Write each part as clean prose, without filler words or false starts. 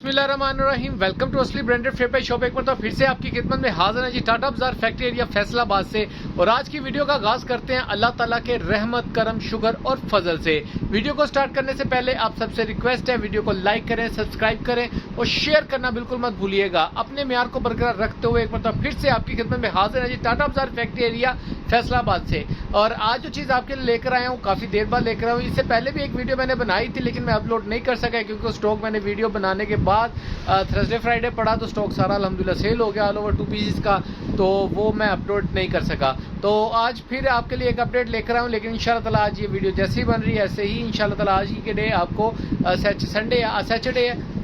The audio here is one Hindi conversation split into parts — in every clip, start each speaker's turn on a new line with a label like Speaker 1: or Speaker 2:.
Speaker 1: बिस्मिल्लाहिर्रहमानिर्रहीम। वेलकम टू असली ब्रांडेड फेयर पे शॉप। एक बार तो फिर से आपकी खिदमत में हाजिर है जी, टाटा बाजार फैक्ट्री एरिया फैसलाबाद से। और आज की वीडियो का आगाज करते हैं अल्लाह ताला के रहमत करम शुगर और फजल से। वीडियो को स्टार्ट करने से पहले आप सबसे रिक्वेस्ट है, वीडियो को लाइक करें, सब्सक्राइब करें और शेयर करना बिल्कुल मत भूलिएगा। अपने म्यार को बरकरार रखते हुए एक बार तो फिर से आपकी खिदमत में हाजिर है जी, टाटा बाजार फैक्ट्री एरिया फैसलाबाद से। और आज जो चीज़ आपके लिए लेकर आया हूँ, काफ़ी देर बाद लेकर आया हूँ। इससे पहले भी एक वीडियो मैंने बनाई थी, लेकिन मैं अपलोड नहीं कर सका क्योंकि स्टॉक मैंने वीडियो बनाने के बाद थर्सडे फ्राइडे पड़ा तो स्टॉक सारा अल्हम्दुलिल्लाह सेल हो गया ऑल ओवर 2 पीसेस का, तो वो मैं अपलोड नहीं कर सका। तो आज फिर आपके लिए एक अपडेट लेकर आया हूँ, लेकिन इंशाल्लाह ताला आज ये वीडियो जैसे ही बन रही है ऐसे ही इंशाल्लाह ताला आज ही के डे आपको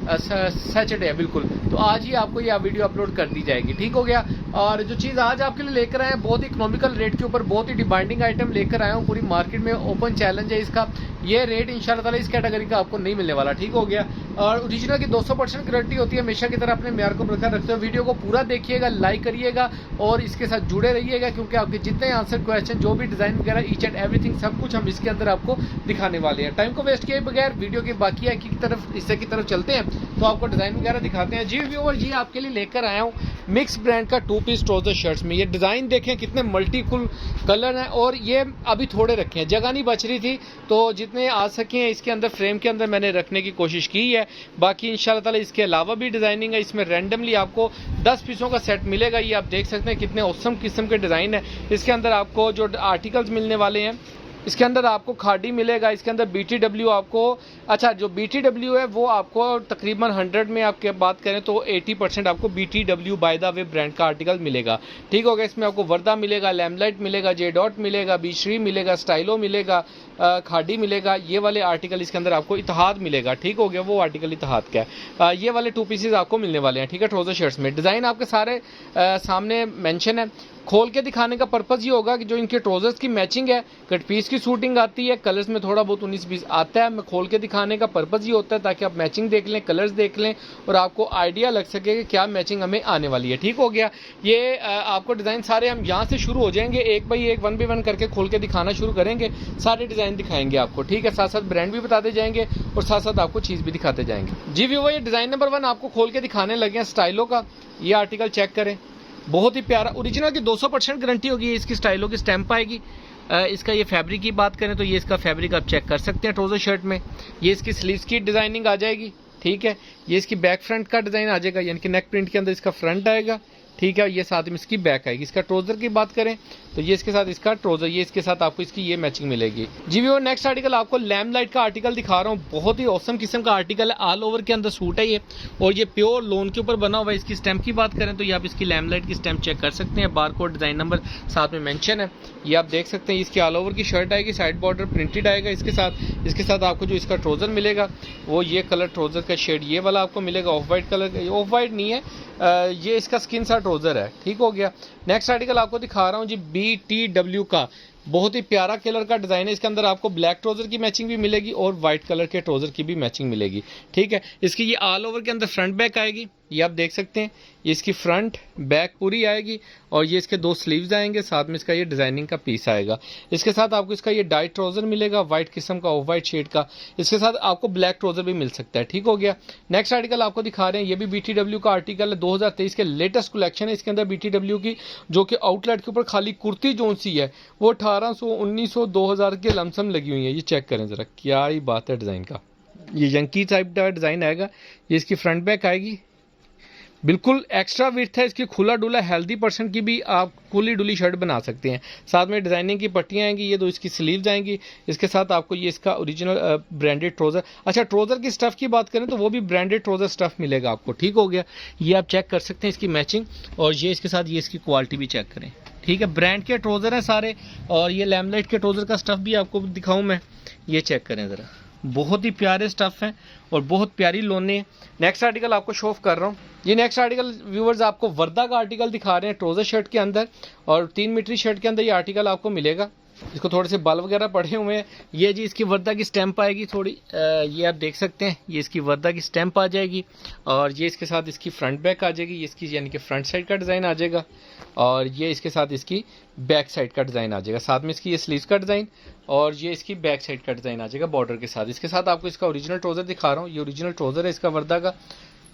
Speaker 1: सैटरडे है बिल्कुल, तो आज ही आपको ये वीडियो अपलोड कर दी जाएगी। ठीक हो गया। और जो चीज़ आज आपके लिए लेकर आए हैं बहुत ही इकोनॉमिकल रेट के ऊपर बहुत ही डिमांडिंग आइटम लेकर आया हूँ। पूरी मार्केट में ओपन चैलेंज है इसका। ये रेट इंशाल्लाह ताला इस कैटेगरी का आपको नहीं मिलने वाला। ठीक हो गया। और ओरिजिनल की 200% गारंटी होती है। हमेशा की तरह अपने म्यार को बरकरार रखते हो। वीडियो को पूरा देखिएगा, लाइक करिएगा और इसके साथ जुड़े रहिएगा, क्योंकि आपके जितने आंसर क्वेश्चन, जो भी डिज़ाइन वगैरह, ईच एंड एवरीथिंग सब कुछ हम इसके अंदर आपको दिखाने वाले हैं। टाइम को वेस्ट किए बगैर वीडियो के बाकी है की तरफ हिस्से की तरफ चलते हैं, तो आपको डिज़ाइन वगैरह दिखाते हैं। जी व्यूअर, जी आपके लिए लेकर आया हूँ मिक्स ब्रांड का 2 पीस ट्राउजर शर्ट्स में। ये डिज़ाइन देखें कितने मल्टीकुल कलर हैं, और ये अभी थोड़े रखे हैं, जगह नहीं बच रही थी, तो जितने आ सके हैं इसके अंदर फ्रेम के अंदर मैंने रखने की कोशिश की है। बाकी इंशाल्लाह ताला इसके अलावा भी डिज़ाइनिंग है। इसमें रैंडमली आपको 10 पीसों का सेट मिलेगा। ये आप देख सकते हैं कितने औसम किस्म के डिज़ाइन है। इसके अंदर आपको जो आर्टिकल्स मिलने वाले हैं, इसके अंदर आपको खादी मिलेगा, इसके अंदर BTW आपको, अच्छा जो BTW है वो आपको तकरीबन 100 में आपके बात करें तो 80% आपको BTW by the way brand का आर्टिकल मिलेगा। ठीक हो गया। इसमें आपको वर्दा मिलेगा, लैमलाइट मिलेगा, जे डॉट मिलेगा, बीश्री मिलेगा, स्टाइलो मिलेगा, खादी मिलेगा। ये वाले आर्टिकल इसके अंदर आपको इतिहाद मिलेगा। ठीक हो गया। वो आर्टिकल इतिहाद का है। ये वाले 2 पीसेज आपको मिलने वाले हैं। ठीक है। ट्राउजर शर्ट्स में डिज़ाइन आपके सारे सामने मेंशन है। खोल के दिखाने का पर्पज़ ये होगा कि जो इनके ट्राउजर्स की मैचिंग है, कट पीस की शूटिंग आती है, कलर्स में थोड़ा बहुत 19-20 आता है। मैं खोल के दिखाने का पर्पज़ ये होता है ताकि आप मैचिंग देख लें, कलर्स देख लें और आपको आइडिया लग सके कि क्या मैचिंग हमें आने वाली है। ठीक हो गया। ये आपको डिज़ाइन सारे हम यहाँ से शुरू हो जाएंगे, एक बाई एक 1 by 1 करके खोल के दिखाना शुरू करेंगे। सारे डिज़ाइन दिखाएंगे आपको। ठीक है। साथ साथ ब्रांड भी बताते जाएंगे और साथ साथ आपको चीज़ भी दिखाते जाएंगे। जी व्यूअर, ये डिज़ाइन नंबर 1 आपको खोल के दिखाने लगे हैं स्टाइलो का। ये आर्टिकल चेक करें, बहुत ही प्यारा। ओरिजिनल की 200% गारंटी होगी। इसकी स्टाइलों की स्टैंप आएगी। इसका ये फैब्रिक की बात करें तो ये इसका फैब्रिक आप चेक कर सकते हैं ट्राउजर शर्ट में। ये इसकी स्लीव्स की डिज़ाइनिंग आ जाएगी। ठीक है। ये इसकी बैक फ्रंट का डिज़ाइन आ जाएगा, यानी कि नेक प्रिंट के अंदर इसका फ्रंट आएगा। ठीक है। ये साथ में इसकी बैक आएगी। इसका ट्राउजर की बात करें तो ये इसके साथ इसका ट्राउजर, ये इसके साथ आपको इसकी ये मैचिंग मिलेगी। जी व्यूअर, नेक्स्ट आर्टिकल आपको लैमलाइट का आर्टिकल दिखा रहा हूँ। बहुत ही औसम किस्म का आर्टिकल है। ऑल ओवर के अंदर सूट है ये, और ये प्योर लोन के ऊपर बना हुआ है। इसकी स्टैंप की बात करें तो ये आप इसकी लैमलाइट की स्टैंप चेक कर सकते हैं। बारकोड डिज़ाइन नंबर साथ में मेंशन है, ये आप देख सकते हैं। इसकी ऑल ओवर की शर्ट आएगी, साइड बॉर्डर प्रिंटेड आएगा। इसके साथ आपको जो इसका ट्राउजर मिलेगा वो ये कलर ट्राउजर का शेड ये वाला आपको मिलेगा, of white colour. Of white नहीं है, ये इसका स्किन सा ट्राउजर है। ठीक हो गया। नेक्स्ट आर्टिकल आपको दिखा रहा हूँ जी BTW का। बहुत ही प्यारा कलर का डिज़ाइन है। इसके अंदर आपको ब्लैक ट्राउजर की मैचिंग भी मिलेगी और वाइट कलर के ट्राउजर की भी मैचिंग मिलेगी। ठीक है। इसकी ये ऑल ओवर के अंदर फ्रंट बैक आएगी, ये आप देख सकते हैं। ये इसकी फ्रंट बैक पूरी आएगी और ये इसके 2 स्लीव्स आएंगे, साथ में इसका ये डिज़ाइनिंग का पीस आएगा। इसके साथ आपको इसका ये डाइट ट्राउजर मिलेगा, वाइट किस्म का, ऑफ वाइट शेड का। इसके साथ आपको ब्लैक ट्राउजर भी मिल सकता है। ठीक हो गया। नेक्स्ट आर्टिकल आपको दिखा रहे हैं, ये भी BTW का आर्टिकल है। 2023 के लेटेस्ट कलेक्शन है। इसके अंदर BTW की जो कि आउटलेट के ऊपर खाली कुर्ती जोन सी है वो 1800, 1900, 2000 के लमसम लगी हुई है। ये चेक करें ज़रा, क्या ही बात है डिज़ाइन का। ये यंकी टाइप का डिज़ाइन आएगा। ये इसकी फ्रंट बैक आएगी, बिल्कुल एक्स्ट्रा विड्थ है इसकी। खुला डुला हेल्दी पर्सन की भी आप खुली डुली शर्ट बना सकते हैं। साथ में डिज़ाइनिंग की पट्टियाँ आएंगी, ये 2 इसकी स्लीव्स आएंगी। इसके साथ आपको ये इसका ओरिजिनल ब्रांडेड ट्राउजर, अच्छा ट्राउजर की स्टफ़ की बात करें तो वो भी ब्रांडेड ट्राउजर स्टफ़ मिलेगा आपको। ठीक हो गया। ये आप चेक कर सकते हैं इसकी मैचिंग, और ये इसके साथ ये इसकी क्वालिटी भी चेक करें। ठीक है। ब्रांड के ट्राउजर हैं सारे, और ये लैमलाइट के ट्राउजर का स्टफ़ भी आपको दिखाऊँ मैं। ये चेक करें ज़रा, बहुत ही प्यारे स्टफ़ हैं और बहुत प्यारी लोने हैं। नेक्स्ट आर्टिकल आपको शो ऑफ कर रहा हूँ। ये नेक्स्ट आर्टिकल व्यूवर्स आपको वर्दा का आर्टिकल दिखा रहे हैं ट्राउजर शर्ट के अंदर, और 3 मीटरी शर्ट के अंदर ये आर्टिकल आपको मिलेगा। इसको थोड़े से बाल वगैरह पड़े हुए हैं। ये जी इसकी वर्दा की स्टैंप आएगी थोड़ी, ये आप देख सकते हैं। ये इसकी वर्दा की स्टैंप आ जाएगी, और ये इसके साथ इसकी फ्रंट बैक आ जाएगी। ये इसकी यानी कि फ्रंट साइड का डिज़ाइन आ जाएगा, और ये इसके साथ इसकी बैक साइड का डिज़ाइन आ जाएगा। साथ में इसकी ये स्लीव्स का डिज़ाइन, और ये इसकी बैक साइड का डिज़ाइन आ जाएगा बॉर्डर के साथ। इसके साथ आपको इसका ओरिजिनल ट्राउज़र दिखा रहा हूँ। ये ओरिजिनल ट्राउज़र है इसका वर्दा का।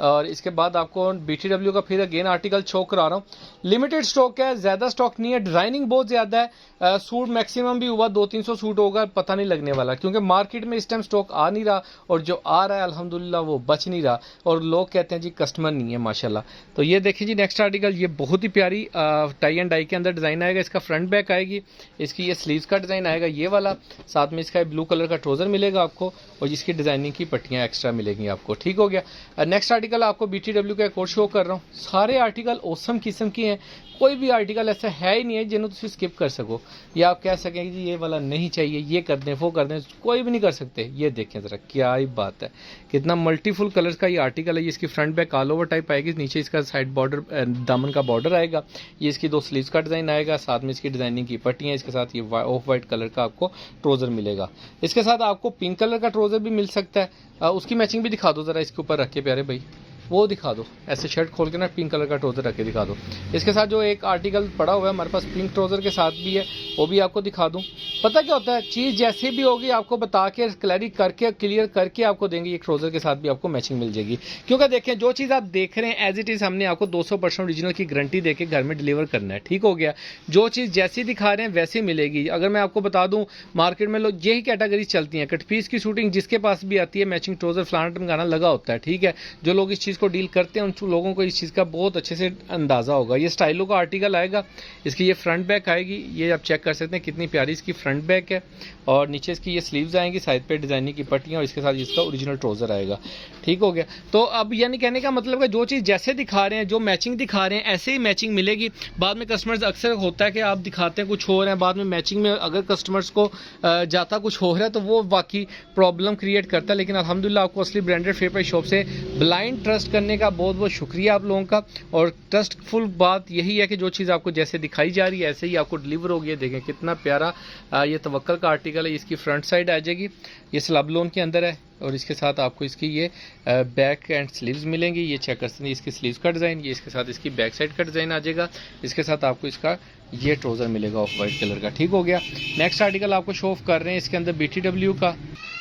Speaker 1: और इसके बाद आपको BTW का फिर अगेन आर्टिकल शो करा रहा हूँ। लिमिटेड स्टॉक है, ज़्यादा स्टॉक नहीं है, डिजाइनिंग बहुत ज़्यादा है। सूट मैक्सिमम भी हुआ 200-300 सूट होगा, पता नहीं लगने वाला, क्योंकि मार्केट में इस टाइम स्टॉक आ नहीं रहा, और जो आ रहा है अल्हम्दुलिल्लाह वो बच नहीं रहा, और लोग कहते हैं जी कस्टमर नहीं है माशाल्लाह। तो ये देखिए जी नेक्स्ट आर्टिकल, ये बहुत ही प्यारी टाई एंड डाई के अंदर डिज़ाइन आएगा। इसका फ्रंट बैक आएगी, इसकी ये स्लीव्स का डिज़ाइन आएगा ये वाला, साथ में इसका ब्लू कलर का ट्राउज़र मिलेगा आपको, और जिसकी डिज़ाइनिंग की पट्टियाँ एक्स्ट्रा मिलेंगी आपको। ठीक हो गया। नेक्स्ट आर्टिकल आपको BTW का एक और शो कर रहा हूँ। सारे आर्टिकल औसम किस्म के हैं, कोई भी आर्टिकल ऐसा है ही नहीं है जिन्हें तुम स्किप कर सको, या आप कह सकें कि जी ये वाला नहीं चाहिए, ये कर दें वो कर दें, कोई भी नहीं कर सकते। ये देखें ज़रा क्या ही बात है, कितना मल्टीफुल कलर्स का ये आर्टिकल है। ये इसकी front back all over type आएगी, नीचे इसका साइड बॉर्डर दामन का बॉर्डर आएगा, ये इसकी 2 स्लीव्स का डिज़ाइन आएगा, साथ में इसकी डिज़ाइनिंग की पट्टियाँ, इसके साथ ये ऑफ वाइट कलर का आपको ट्राउज़र मिलेगा। इसके साथ आपको पिंक कलर का ट्राउज़र भी मिल सकता है, उसकी मैचिंग भी दिखा दो ज़रा इसके ऊपर रख के प्यारे भाई, वो दिखा दो, ऐसे शर्ट खोल के ना पिंक कलर का ट्राउज़र रख के दिखा दो। इसके साथ जो एक आर्टिकल पड़ा हुआ है हमारे पास पिंक ट्राउज़र के साथ भी है, वो भी आपको दिखा दूं। पता क्या होता है, चीज़ जैसी भी होगी आपको बता के क्लियर करके आपको देंगे, ये ट्राउज़र के साथ भी आपको मैचिंग मिल जाएगी। क्योंकि देखें जो चीज़ आप देख रहे हैं एज इट इज़ हमने आपको 200% ओरिजिनल की गारंटी देके घर में डिलीवर करना है। ठीक हो गया, जो चीज़ जैसी दिखा रहे हैं वैसी मिलेगी। अगर मैं आपको बता दूँ, मार्केट में लोग यही कैटेगरी चलती हैं, कट पीस की शूटिंग जिसके पास भी आती है, मैचिंग ट्राउज़र फलाना टमकाना लगा होता है। ठीक है, जो लोग इस चीज़ को डील करते हैं उन लोगों को इस चीज़ का बहुत अच्छे से अंदाज़ा होगा। ये स्टाइलो का आर्टिकल आएगा, इसकी ये फ्रंट बैक आएगी, ये आप चेक कर सकते हैं कितनी प्यारी इसकी फ्रंट बैक है, और नीचे इसकी ये स्लीव्स आएंगी, साइड पे डिज़ाइनिंग की पट्टियाँ, और इसके साथ इसका ओरिजिनल ट्राउज़र आएगा। ठीक हो गया। तो अब यानी कहने का मतलब है जो चीज़ जैसे दिखा रहे हैं, जो मैचिंग दिखा रहे हैं, ऐसे ही मैचिंग मिलेगी। बाद में कस्टमर्स अक्सर होता है कि आप दिखाते हैं कुछ हो रहा है, बाद में मैचिंग में अगर कस्टमर्स को जाता कुछ हो रहा है तो वो बाकी प्रॉब्लम क्रिएट करता है। लेकिन अल्हम्दुलिल्लाह आपको असली ब्रांडेड फेयर प्राइस शॉप से ब्लाइंड ट्रस्ट करने का बहुत बहुत शुक्रिया आप लोगों का। और ट्रस्टफुल बात यही है कि जो चीज़ आपको जैसे दिखाई जा रही है ऐसे ही आपको डिलीवर होगी। है। देखें कितना प्यारा ये तवक्कल का आर्टिकल है। इसकी फ्रंट साइड आ जाएगी, ये स्लब लोन के अंदर है और इसके साथ आपको इसकी ये बैक एंड स्लीव्स मिलेंगी। ये चेक कर सकते हैं इसकी स्लीव्स का डिज़ाइन, ये इसके साथ इसकी बैक साइड का डिज़ाइन आ जाएगा। इसके साथ आपको इसका ये ट्राउज़र मिलेगा ऑफ वाइट कलर का। ठीक हो गया। नेक्स्ट आर्टिकल आपको शो ऑफ कर रहे हैं इसके अंदर BTW का।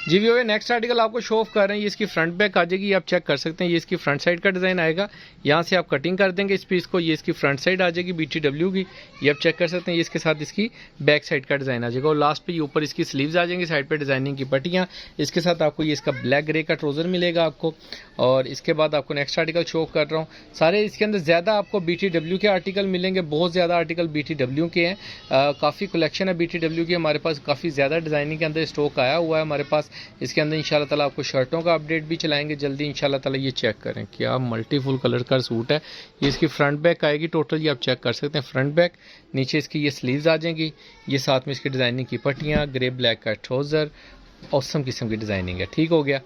Speaker 1: जी भी हो, नेक्स्ट आर्टिकल आपको शो ऑफ कर रहे हैं, ये इसकी फ्रंट बैक आ जाएगी। आप चेक कर सकते हैं ये इसकी फ्रंट साइड का डिज़ाइन आएगा। यहाँ से आप कटिंग कर देंगे इस पीस को, ये इसकी फ्रंट साइड आ जाएगी BTW की। ये आप चेक कर सकते हैं, ये इसके साथ इसकी बैक साइड का डिज़ाइन आ जाएगा और लास्ट पे ये ऊपर इसकी स्लीव्स आ जाएंगी, साइड पे डिज़ाइनिंग की पट्टियाँ। इसके साथ आपको ये इसका ब्लैक ग्रे का ट्राउज़र मिलेगा आपको। और इसके बाद आपको नेक्स्ट आर्टिकल शो कर रहा हूँ, सारे इसके अंदर ज़्यादा आपको BTW के आर्टिकल मिलेंगे, बहुत ज़्यादा आर्टिकल BTW के हैं। काफ़ी कलेक्शन है BTW की हमारे पास, काफ़ी ज़्यादा डिज़ाइनिंग के अंदर स्टॉक आया हुआ है हमारे पास। इसके अंदर इंशाल्लाह ताला आपको शर्टों का अपडेट भी चलाएंगे जल्दी इंशाल्लाह ताला। ये चेक करें क्या मल्टीफुल कलर का सूट है। ये इसकी फ्रंट बैक आएगी टोटल, ये आप चेक कर सकते हैं फ्रंट बैक। नीचे इसकी ये स्लीव्स आ जाएंगी, ये साथ में इसकी डिज़ाइनिंग की पट्टियाँ, ग्रे ब्लैक का ट्राउज़र, औसम किस्म की डिज़ाइनिंग है। ठीक हो गया।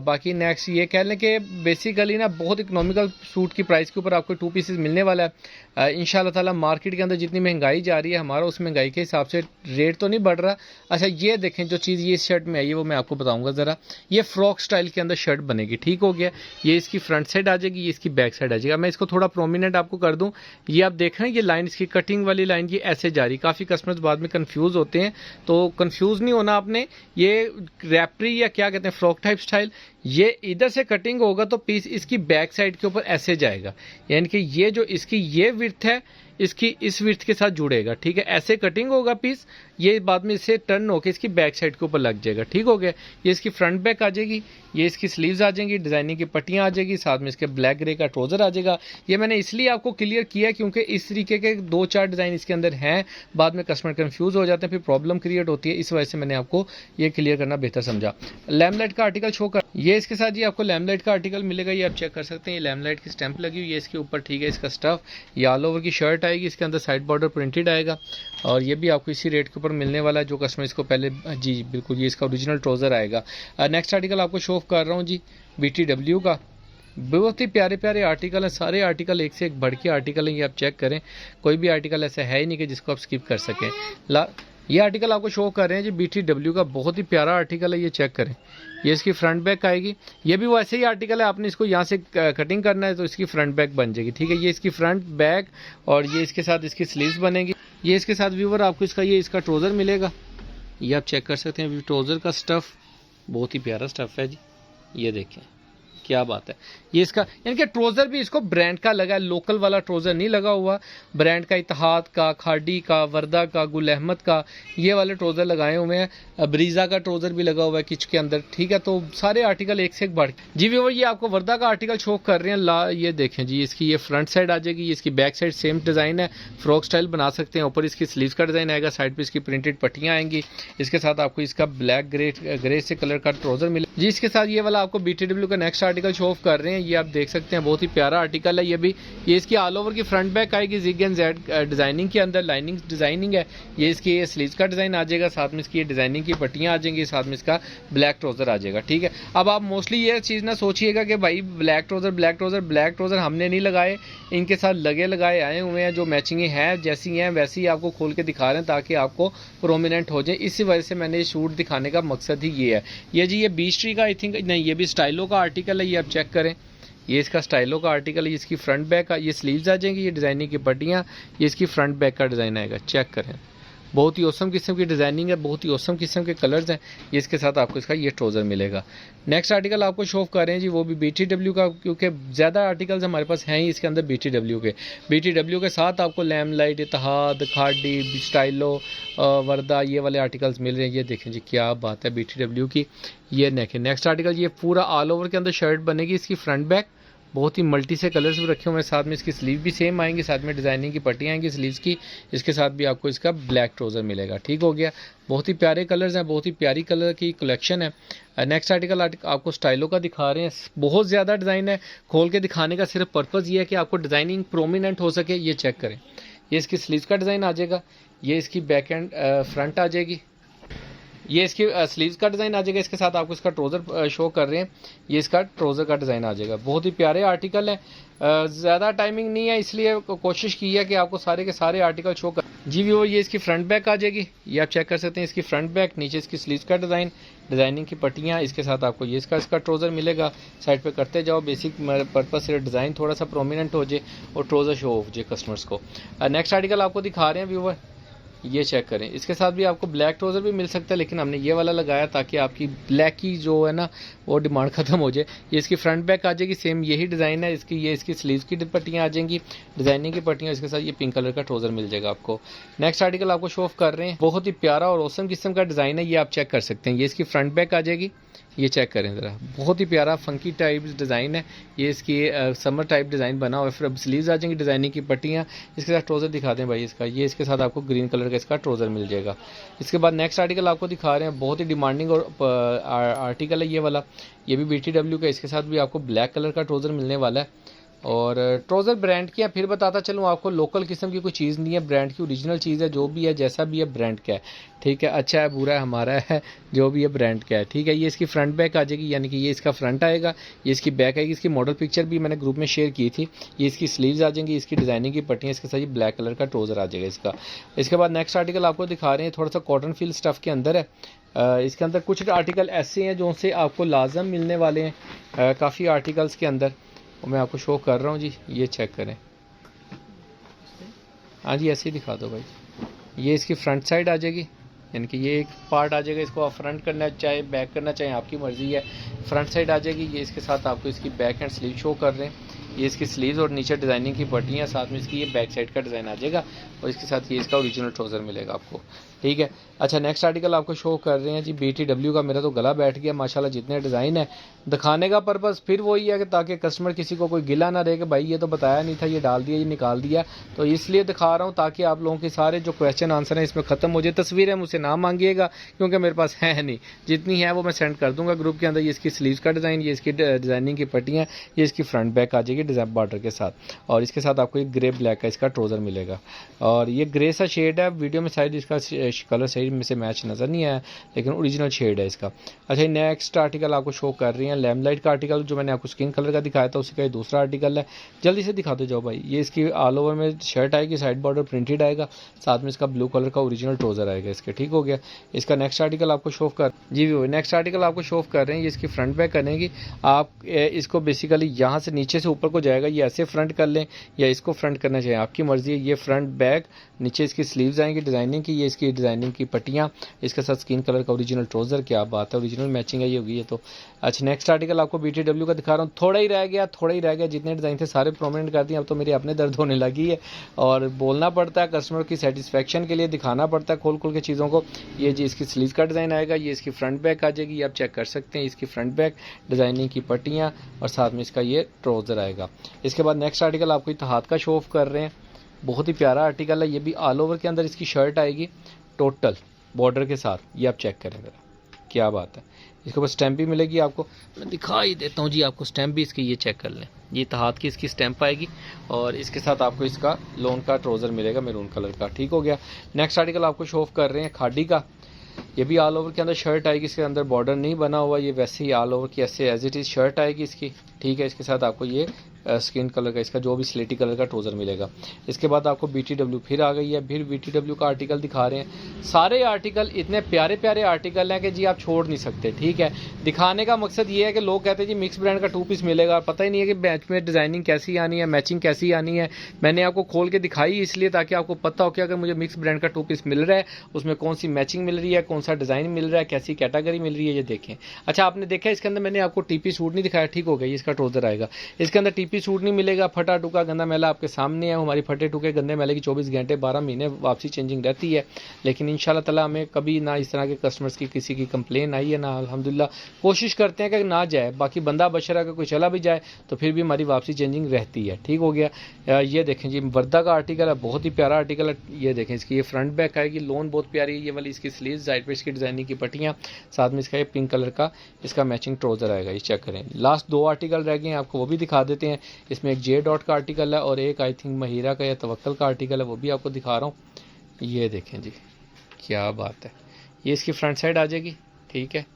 Speaker 1: बाकी नेक्स्ट ये कह लें कि बेसिकली ना बहुत इकोनॉमिकल सूट की प्राइस के ऊपर आपको 2 पीसेस मिलने वाला है इंशाल्लाह ताला। मार्केट के अंदर जितनी महंगाई जा रही है, हमारा उस महंगाई के हिसाब से रेट तो नहीं बढ़ रहा। अच्छा ये देखें जो चीज़ ये शर्ट में आई है वो मैं आपको बताऊंगा ज़रा। ये फ्रॉक स्टाइल के अंदर शर्ट बनेगी। ठीक हो गया। ये इसकी फ्रंट साइड आ जाएगी, ये इसकी बैक साइड आ जाएगा। मैं इसको थोड़ा प्रोमिनेंट आपको कर दूँ, ये आप देख रहे हैं ये लाइन इसकी कटिंग वाली लाइन ये ऐसे जा रही। काफ़ी कस्टमर्स बाद में कन्फ्यूज़ होते हैं, तो कन्फ्यूज़ नहीं होना आपने। ये रैपरी या क्या कहते हैं फ्रॉक टाइप स्टाइल, ये इधर से कटिंग होगा तो पीस इसकी बैक साइड के ऊपर ऐसे जाएगा, यानी कि ये जो इसकी ये विड्थ है इसकी इस विड्थ के साथ जुड़ेगा। ठीक है, ऐसे कटिंग होगा पीस, ये बाद में इससे टर्न होकर इसकी बैक साइड के ऊपर लग जाएगा। ठीक हो गया। ये इसकी फ्रंट बैक आ जाएगी, ये इसकी स्लीव्स आ जाएंगी, डिज़ाइनिंग की पट्टियाँ आ जाएगी, साथ में इसके ब्लैक ग्रे का ट्राउज़र आ जाएगा। ये मैंने इसलिए आपको क्लियर किया क्योंकि इस तरीके के 2-4 डिज़ाइन इसके अंदर हैं, बाद में कस्टमर कन्फ्यूज़ हो जाते हैं, फिर प्रॉब्लम क्रिएट होती है। इस वजह से मैंने आपको ये क्लियर करना बेहतर समझा। लैमलाइट का आर्टिकल शो कर, ये इसके साथ ये आपको लैमलाइट का आर्टिकल मिलेगा। ये आप चेक कर सकते हैं, ये लैमलाइट की स्टैंप लगी हुई है इसके ऊपर। ठीक है, इसका स्टफ ये ऑल ओवर की शर्ट आएगी, इसके अंदर साइड बॉर्डर प्रिंटेड आएगा और ये भी आपको इसी रेट के ऊपर मिलने वाला है जो कस्टमर इसको पहले। जी बिल्कुल, ये इसका ओरिजिनल ट्राउज़र आएगा। नेक्स्ट आर्टिकल आपको शो ऑफ कर रहा हूँ जी BTW का। बहुत ही प्यारे प्यारे आर्टिकल हैं, सारे आर्टिकल एक से एक बढ़ के आर्टिकल हैं। ये आप चेक करें, कोई भी आर्टिकल ऐसा है ही नहीं कि जिसको आप स्किप कर सकें। ये आर्टिकल आपको शो कर रहे हैं जी BTW का, बहुत ही प्यारा आर्टिकल है। ये चेक करें, ये इसकी फ्रंट बैक आएगी। ये भी वैसे ही आर्टिकल है, आपने इसको यहाँ से कटिंग करना है तो इसकी फ्रंट बैक बन जाएगी। ठीक है, ये इसकी फ्रंट बैक और ये इसके साथ इसकी स्लीव्स बनेगी। ये इसके साथ व्यूवर आपको इसका ट्राउज़र मिलेगा। ये आप चेक कर सकते हैं ट्राउज़र का स्टफ़ बहुत ही प्यारा स्टफ़ है जी। ये देखें क्या बात है। ये इसका यानी कि ट्रोज़र भी इसको ब्रांड का लगा है, लोकल वाला ट्रोज़र नहीं लगा हुआ, ब्रांड का इत्तेहाद का, खाड़ी का, वर्दा का, गुल अहमद का, ये वाले ट्रोज़र लगाए हुए हैं। ब्रीज़ा का ट्रोज़र भी लगा हुआ है किच के अंदर, ठीक है। तो सारे आर्टिकल एक से एक बढ़ जी व्यूअर, ये आपको वर्दा का आर्टिकल शो कर रहे हैं। ये देखें जी, इसकी ये फ्रंट साइड आ जाएगी, इसकी बैक साइड सेम डिज़ाइन है, फ्रॉक स्टाइल बना सकते हैं। ऊपर इसकी स्लीव्स का डिज़ाइन आएगा, साइड पे इसकी प्रिंटेड पट्टियाँ आएंगी। इसके साथ आपको इसका ब्लैक ग्रे से कलर का ट्रोज़र मिले जी। इसके साथ ये वाला आपको BTW का नेक्स्ट आर्टिकल शो ऑफ कर रहे हैं। ये आप देख सकते हैं, बहुत ही प्यारा आर्टिकल है ये भी। ये इसकी ऑल ओवर की फ्रंट बैक आएगी जिग एंड जेड डिज़ाइनिंग के अंदर, लाइनिंग डिज़ाइनिंग है। ये इसकी स्लीव्स का डिज़ाइन आ जाएगा, साथ में इसकी डिज़ाइनिंग की पट्टियाँ आ जाएंगी, साथ में इसका ब्लैक ट्रोज़र आ जाएगा, ठीक है। अब आप मोस्टली ये चीज़ ना सोचिएगा कि भाई ब्लैक ट्रोज़र हमने नहीं लगाए, इनके साथ लगाए आए हुए हैं, जो मैचिंग हैं जैसी हैं वैसी आपको खोल के दिखा रहे हैं ताकि आपको प्रोमिनेंट हो जाए। इसी वजह से मैंने ये शूट दिखाने का मकसद ही ये है। ये जी ये बीच ट्री का आई थिंक नहीं, ये भी स्टाइलो का आर्टिकल है, ये आप चेक करें। ये इसका स्टाइलो का आर्टिकल है, इसकी फ्रंट बैक का ये स्लीव्स आ जाएंगी, ये डिज़ाइनिंग की पट्टियाँ, ये इसकी फ्रंट बैक का डिज़ाइन आएगा, चेक करें। बहुत ही औसम किस्म की डिज़ाइनिंग है, बहुत ही औसम किस्म के कलर्स हैं। ये इसके साथ आपको इसका ये ट्रोज़र मिलेगा। नेक्स्ट आर्टिकल आपको शो ऑफ कर रहे हैं जी, वो भी BTW का, क्योंकि ज़्यादा आर्टिकल्स हमारे पास हैं ही इसके अंदर BTW के साथ आपको लैमलाइट, इत्तेहाद, खाड़ी, स्टाइलो, वर्दा, ये वाले आर्टिकल्स मिल रहे हैं। ये देखें जी, क्या बात है BTW की। ये देखें नेक्स्ट आर्टिकल, ये पूरा ऑल ओवर के अंदर शर्ट बनेगी, इसकी फ्रंट बैक बहुत ही मल्टी से कलर्स भी रखे हुए हैं, साथ में इसकी स्लीव भी सेम आएंगी, साथ में डिज़ाइनिंग की पट्टियाँ आएंगी स्लीव्स की। इसके साथ भी आपको इसका ब्लैक ट्रोज़र मिलेगा, ठीक हो गया। बहुत ही प्यारे कलर्स हैं, बहुत ही प्यारी कलर की कलेक्शन है। नेक्स्ट आर्टिकल आपको स्टाइलो का दिखा रहे हैं, बहुत ज़्यादा डिज़ाइन है, खोल के दिखाने का सिर्फ पर्पज़ ये है कि आपको डिज़ाइनिंग प्रोमिनेंट हो सके। ये चेक करें, ये इसकी स्लीव्स का डिज़ाइन आ जाएगा, ये इसकी बैक एंड फ्रंट आ जाएगी, ये इसकी स्लीव्स का डिज़ाइन आ जाएगा। इसके साथ आपको इसका ट्रोज़र शो कर रहे हैं, ये इसका ट्रोज़र का डिज़ाइन आ जाएगा। बहुत ही प्यारे आर्टिकल है, ज़्यादा टाइमिंग नहीं है इसलिए कोशिश की है कि आपको सारे के सारे आर्टिकल शो कर जी व्यूअर। ये इसकी फ्रंट बैक आ जाएगी, ये आप चेक कर सकते हैं, इसकी फ्रंट बैक, नीचे इसकी स्लीव्स का डिज़ाइन, डिज़ाइनिंग की पट्टियाँ। इसके साथ आपको ये इसका ट्रोज़र मिलेगा। साइड पे करते जाओ, बेसिक पर्पस से डिज़ाइन थोड़ा सा प्रोमिनेंट हो जाए और ट्रोज़र शो हो जाए कस्टमर्स को। नेक्स्ट आर्टिकल आपको दिखा रहे हैं व्यूअर, ये चेक करें। इसके साथ भी आपको ब्लैक ट्रोज़र भी मिल सकता है, लेकिन हमने ये वाला लगाया ताकि आपकी ब्लैक की जो है ना वो डिमांड ख़त्म हो जाए। ये इसकी फ्रंट बैक आ जाएगी, सेम यही डिज़ाइन है इसकी। ये इसकी स्लीव्स की पट्टियाँ आ जाएंगी, डिज़ाइनिंग की पट्टियाँ। इसके साथ ये पिंक कलर का ट्रोज़र मिल जाएगा आपको। नेक्स्ट आर्टिकल आपको शो ऑफ कर रहे हैं, बहुत ही प्यारा और औसम किस्म का डिज़ाइन है, ये आप चेक कर सकते हैं। ये इसकी फ्रंट बैक आ जाएगी, ये चेक करें ज़रा, बहुत ही प्यारा फंकी टाइप डिज़ाइन है। ये इसकी समर टाइप डिज़ाइन बना हुआ है। फिर अब स्लीव्स आ जाएंगी, डिज़ाइनिंग की पट्टियाँ। इसके साथ ट्रोज़र दिखा दें भाई इसका, ये इसके साथ आपको ग्रीन कलर का इसका ट्रोज़र मिल जाएगा। इसके बाद नेक्स्ट आर्टिकल आपको दिखा रहे हैं, बहुत ही डिमांडिंग और आर्टिकल है ये वाला, ये भी BTW का। इसके साथ भी आपको ब्लैक कलर का ट्रोज़र मिलने वाला है। और ट्रोज़र ब्रांड की है, फिर बताता चलूँ आपको, लोकल किस्म की कोई चीज़ नहीं है, ब्रांड की ओरिजिनल चीज़ है। जो भी है, जैसा भी है, ब्रांड का है, ठीक है। अच्छा है, बुरा है, हमारा है, जो भी है ब्रांड का है, ठीक है। ये इसकी फ्रंट बैक आ जाएगी, यानी कि ये इसका फ्रंट आएगा, ये इसकी बैक आएगी। इसकी मॉडल पिक्चर भी मैंने ग्रुप में शेयर की थी। ये इसकी स्लीव्स आ जाएंगी, इसकी डिज़ाइनिंग की पट्टियाँ, इसके साथ ये ब्लैक कलर का ट्रोज़र आ जाएगा इसका। इसके बाद नेक्स्ट आर्टिकल आपको दिखा रहे हैं, थोड़ा सा कॉटन फील स्टफ़ के अंदर है। इसके अंदर कुछ आर्टिकल ऐसे हैं जो से आपको लाजम मिलने वाले हैं, काफ़ी आर्टिकल्स के अंदर, और मैं आपको शो कर रहा हूँ जी। ये चेक करें, हाँ जी, ऐसे ही दिखा दो भाई। ये इसकी फ्रंट साइड आ जाएगी, यानी कि ये एक पार्ट आ जाएगा, इसको आप फ्रंट करना चाहे बैक करना चाहे आपकी मर्ज़ी है। फ्रंट साइड आ जाएगी, ये इसके साथ आपको इसकी बैक एंड स्लीव शो कर रहे हैं। ये इसकी स्लीव्स और नीचे डिज़ाइनिंग की पट्टियाँ, साथ में इसकी ये बैक साइड का डिज़ाइन आ जाएगा, और इसके साथ ये इसका ओरिजिनल ट्रोज़र मिलेगा आपको, ठीक है। अच्छा, नेक्स्ट आर्टिकल आपको शो कर रहे हैं जी BTW का। मेरा तो गला बैठ गया माशाल्लाह, जितने डिज़ाइन है। दिखाने का पर्पज़ फिर वही है कि ताकि कस्टमर किसी को कोई गिला ना रहे कि भाई ये तो बताया नहीं था, ये डाल दिया, ये निकाल दिया। तो इसलिए दिखा रहा हूँ ताकि आप लोगों के सारे जो क्वेश्चन आंसर हैं इसमें ख़त्म हो जाए। तस्वीरें मुझसे ना मांगिएगा क्योंकि मेरे पास है नहीं, जितनी है वो मैं सेंड कर दूँगा ग्रुप के अंदर। ये इसकी स्लीव्स का डिज़ाइन, ये इसकी डिज़ाइनिंग की पट्टियाँ, ये इसकी फ्रंट बैक आ जाएगी डिज़ाइन बॉर्डर के साथ, और इसके साथ आपको एक ग्रे ब्लैक का इसका ट्रोज़र मिलेगा। और ये ग्रे सा शेड है, वीडियो में शायद इसका कलर सही में से मैच नज़र नहीं आया, लेकिन ओरिजिनल शेड है इसका। अच्छा, नेक्स्ट आर्टिकल आपको शो कर रही हैं, लैमलाइट का आर्टिकल जो मैंने आपको स्किन कलर का दिखाया था, उसी का ये दूसरा आर्टिकल है। जल्दी से दिखाते जाओ भाई। ये इसकी ऑल ओवर में शर्ट आएगी, साइड बॉर्डर प्रिंटेड आएगा, साथ में इसका ब्लू कलर का ओरिजिनल ट्रोज़र आएगा इसके, ठीक हो गया। इसका नेक्स्ट आर्टिकल आपको शो कर जी भी नेक्स्ट आर्टिकल आपको शो कर रहे हैं। ये इसकी फ्रंट बैक करेंगी आप, इसको बेसिकली यहाँ से नीचे से ऊपर ऊपर को जाएगा। ये ऐसे फ्रंट कर लें या इसको फ्रंट करना चाहिए, आपकी मर्जी है। ये फ्रंट बैक, नीचे इसकी स्लीव्स आएंगी डिज़ाइनिंग की, ये इसकी डिज़ाइनिंग की पट्टियाँ, इसके साथ स्किन कलर का ओरिजिनल ट्राउज़र। क्या बात है, ओरिजिनल मैचिंग है ये होगी ये तो। अच्छा, नेक्स्ट आर्टिकल आपको BTW का दिखा रहा हूँ। थोड़ा ही रह गया, जितने डिज़ाइन थे सारे प्रोमिनेंट कर दिए। अब तो मेरी अपने दर्द होने लगी है और बोलना पड़ता है कस्टमर की सेटिस्फेक्शन के लिए, दिखाना पड़ता है खोल के चीज़ों को। ये जी इसकी स्लीव का डिज़ाइन आएगा, ये इसकी फ्रंट बैक आ जाएगी, ये आप चेक कर सकते हैं। इसकी फ्रंट बैक डिज़ाइनिंग की पट्टियाँ और साथ में इसका ये ट्राउज़र आएगा। इसके बाद नेक्स्ट आर्टिकल आपको इत्तेहाद का शो ऑफ कर रहे हैं। बहुत ही प्यारा आर्टिकल है, ये भी ऑल ओवर के अंदर इसकी शर्ट आएगी टोटल बॉर्डर के साथ। ये आप चेक करें ज़रा, क्या बात है। इसके ऊपर स्टैम्प भी मिलेगी आपको, मैं दिखा ही देता हूँ जी आपको। स्टैम्प भी इसकी, ये चेक कर लें, ये इत्तेहाद की इसकी स्टैम्प आएगी और इसके साथ आपको इसका लोन का ट्राउज़र मिलेगा मैरून कलर का। ठीक हो गया। नेक्स्ट आर्टिकल आपको शो ऑफ कर रहे हैं खादी का। ये भी ऑल ओवर के अंदर शर्ट आएगी, इसके अंदर बॉर्डर नहीं बना हुआ, ये वैसे ही ऑल ओवर की ऐसे एज इट इज़ शर्ट आएगी इसकी। ठीक है, इसके साथ आपको ये स्किन कलर का इसका जो भी स्लेटी कलर का ट्राउज़र मिलेगा। इसके बाद आपको BTW फिर आ गई है, फिर BTW का आर्टिकल दिखा रहे हैं। सारे आर्टिकल इतने प्यारे प्यारे आर्टिकल हैं कि जी आप छोड़ नहीं सकते। ठीक है, दिखाने का मकसद ये है कि लोग कहते हैं जी मिक्स ब्रांड का 2 पीस मिलेगा, पता ही नहीं है कि बैच में डिज़ाइनिंग कैसी आनी है, मैचिंग कैसी आनी है। मैंने आपको खोल के दिखाई इसलिए ताकि आपको पता हो कि अगर मुझे मिक्स ब्रांड का 2 पीस मिल रहा है उसमें कौन सी मैचिंग मिल रही है, कौन सा डिज़ाइन मिल रहा है, कैसी कैटेगरी मिल रही है, ये देखें। अच्छा, आपने देखा इसके अंदर मैंने आपको TP सूट नहीं दिखाया। ठीक हो गया, इसका ट्राउज़र आएगा। इसके अंदर TP सूट नहीं मिलेगा, फटा टुका गंदा मैला आपके सामने है। हमारी फटे टुके गंदे मैले की 24 घंटे 12 महीने वापसी चेंजिंग रहती है, लेकिन इंशाल्लाह ताला हमें कभी ना इस तरह के कस्टमर्स की किसी की कंप्लेन आई है ना। अल्हम्दुलिल्लाह कोशिश करते हैं कि ना जाए, बाकी बंदा बशरा का कोई चला भी जाए तो फिर भी हमारी वापसी चेंजिंग रहती है। ठीक हो गया। ये देखें जी वर्दा का आर्टिकल है, बहुत ही प्यारा आर्टिकल है। ये देखें इसकी ये फ्रंट बैक आएगी, लोन बहुत प्यारी है। ये वाली इसकी स्लीव, साइड पे इसकी डिज़ाइनिंग की पट्टियाँ, साथ में इसका ये पिंक कलर का इसका मैचिंग ट्राउज़र आएगा। ये चेक करें। लास्ट 2 आर्टिकल रह गए हैं, आपको वो भी दिखा देते हैं। इसमें एक J डॉट का आर्टिकल है और एक आई थिंक महिरा का या तवक्कल का आर्टिकल है, वो भी आपको दिखा रहा हूँ। ये देखें जी, क्या बात है। ये इसकी फ्रंट साइड आ जाएगी। ठीक है,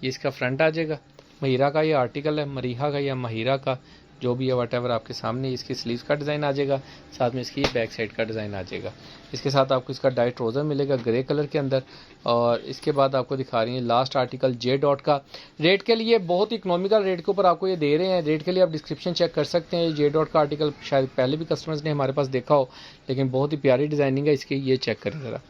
Speaker 1: ये इसका फ्रंट आ जाएगा। महिरा का ये आर्टिकल है, मरीहा का या महिरा का जो भी है वटेवर आपके सामने। इसकी स्लीव का डिज़ाइन आ जाएगा, साथ में इसकी बैक साइड का डिज़ाइन आ जाएगा। इसके साथ आपको इसका डाई ट्राउज़र मिलेगा ग्रे कलर के अंदर। और इसके बाद आपको दिखा रही है लास्ट आर्टिकल J डॉट का। रेट के लिए बहुत इकोनॉमिकल रेट के ऊपर आपको ये दे रहे हैं। रेट के लिए आप डिस्क्रिप्शन चेक कर सकते हैं। J डॉट का आर्टिकल शायद पहले भी कस्टमर्स ने हमारे पास देखा हो, लेकिन बहुत ही प्यारी डिज़ाइनिंग है इसकी। ये चेक करें ज़रा,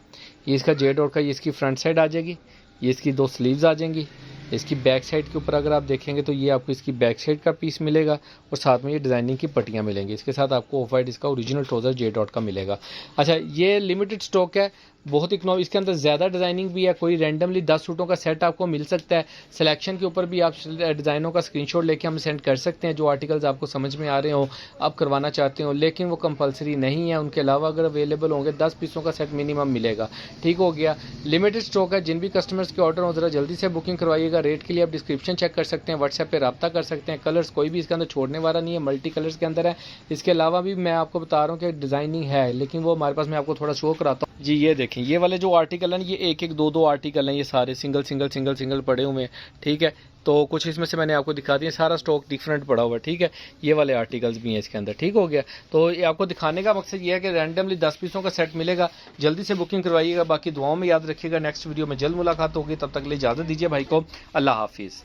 Speaker 1: ये इसका J डॉट का, ये इसकी फ्रंट साइड आ जाएगी, ये इसकी 2 स्लीव्स आ जाएंगी। इसकी बैक साइड के ऊपर अगर आप देखेंगे तो ये आपको इसकी बैक साइड का पीस मिलेगा और साथ में ये डिज़ाइनिंग की पट्टियाँ मिलेंगी। इसके साथ आपको ऑफ वाइट इसका ओरिजिनल ट्राउज़र J डॉट का मिलेगा। अच्छा, ये लिमिटेड स्टॉक है, बहुत इकोनॉमिक। इसके अंदर ज़्यादा डिज़ाइनिंग भी है, कोई रैंडमली 10 सूटों का सेट आपको मिल सकता है। सिलेक्शन के ऊपर भी आप डिज़ाइनों का स्क्रीनशॉट लेके हम सेंड कर सकते हैं। जो आर्टिकल्स आपको समझ में आ रहे हो, आप करवाना चाहते हो, लेकिन वो कंपलसरी नहीं है। उनके अलावा अगर अवेलेबल होंगे 10 पीसों का सेट मिनिमम मिलेगा। ठीक हो गया, लिमिटेड स्टॉक है। जिन भी कस्टमर्स के ऑर्डर हो ज़रा जल्दी से बुकिंग करवाइएगा। रेट के लिए आप डिस्क्रिप्शन चेक कर सकते हैं, व्हाट्सएप पर रब्ता कर सकते हैं। कलर्स कोई भी इसके अंदर छोड़ने वाला नहीं है, मल्टी कलर्स के अंदर है। इसके अलावा भी मैं आपको बता रहा हूँ कि डिज़ाइनिंग है, लेकिन वो हमारे पास मैं आपको थोड़ा शो कराता हूँ जी। ये देखें, ये वाले जो आर्टिकल हैं, ये 1-1, 2-2 आर्टिकल हैं, ये सारे सिंगल पड़े हुए हैं। ठीक है, तो कुछ इसमें से मैंने आपको दिखा दिया, सारा स्टॉक डिफरेंट पड़ा हुआ है। ठीक है, ये वाले आर्टिकल्स भी हैं इसके अंदर। ठीक हो गया, तो ये आपको दिखाने का मकसद ये है कि रैंडमली 10 पीसों का सेट मिलेगा। जल्दी से बुकिंग करवाइएगा, बाकी दुआओं में याद रखिएगा। नेक्स्ट वीडियो में जल्द मुलाकात होगी, तब तक के लिए इजाज़त दीजिए भाई को। अल्लाह हाफिज़।